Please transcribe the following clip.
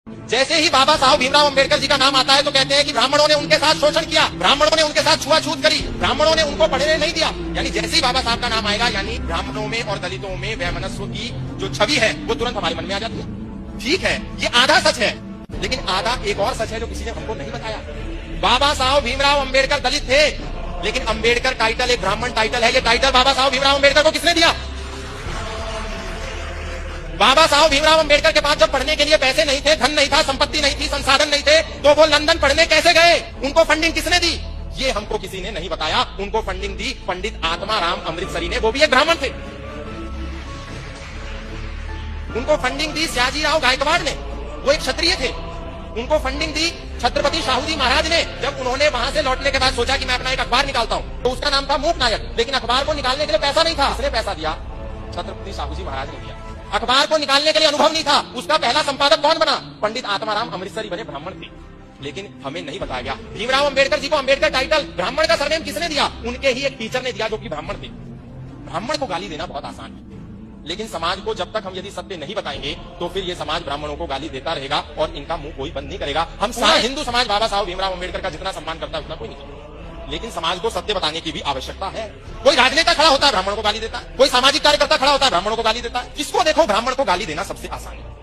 जैसे ही बाबा साहब भीमराव अंबेडकर जी का नाम आता है तो कहते हैं कि ब्राह्मणों ने उनके साथ शोषण किया, ब्राह्मणों ने उनके साथ छुआछूत करी, ब्राह्मणों ने उनको पढ़ने नहीं दिया। यानी जैसे ही बाबा साहब का नाम आएगा यानी ब्राह्मणों में और दलितों में वैमनस्व की जो छवि है वो तुरंत हमारे मन में आ जाती है। ठीक है, ये आधा सच है, लेकिन आधा एक और सच है जो किसी ने हमको नहीं बताया। बाबा साहब भीमराव अंबेडकर दलित थे, लेकिन अंबेडकर टाइटल एक ब्राह्मण टाइटल है। ये टाइटल बाबा साहब भीमराव अंबेडकर को किसने दिया? बाबा साहब भीमराव अंबेडकर के पास जब पढ़ने के लिए पैसे नहीं थे, धन नहीं था, संपत्ति नहीं थी, संसाधन नहीं थे, तो वो लंदन पढ़ने कैसे गए? उनको फंडिंग किसने दी? ये हमको किसी ने नहीं बताया। उनको फंडिंग दी पंडित आत्माराम अमृतसरी ने, वो भी एक ब्राह्मण थे। उनको फंडिंग दी सयाजीराव गायकवाड़ ने, वो एक क्षत्रिय थे। उनको फंडिंग दी छत्रपति शाहू जी महाराज ने। जब उन्होंने वहां से लौटने के बाद सोचा कि मैं अपना एक अखबार निकालता हूं, तो उसका नाम था मूक नायक, लेकिन अखबार को निकालने के लिए पैसा नहीं था। इसने पैसा दिया, छत्रपति शाहू जी महाराज ने दिया। अखबार को निकालने के लिए अनुभव नहीं था, उसका पहला संपादक कौन बना? पंडित आत्माराम अमृतसरी बने, ब्राह्मण थे। लेकिन हमें नहीं बताया गया भीमराव अंबेडकर जी को अंबेडकर टाइटल, ब्राह्मण का सरनेम किसने दिया? उनके ही एक टीचर ने दिया जो कि ब्राह्मण थे। ब्राह्मण को गाली देना बहुत आसान है, लेकिन समाज को जब तक हम यदि सत्य नहीं बताएंगे तो फिर ये समाज ब्राह्मणों को गाली देता रहेगा और इनका मुंह कोई बंद नहीं करेगा। हम सारा हिंदू समाज बाबा साहब भीमराव अंबेडकर का जितना सम्मान करता है उतना कोई नहीं, लेकिन समाज को सत्य बताने की भी आवश्यकता है। कोई राजनेता खड़ा होता है ब्राह्मणों को गाली देता है, कोई सामाजिक कार्यकर्ता खड़ा होता है ब्राह्मणों को गाली देता है। किसको देखो ब्राह्मण को गाली देना सबसे आसान है।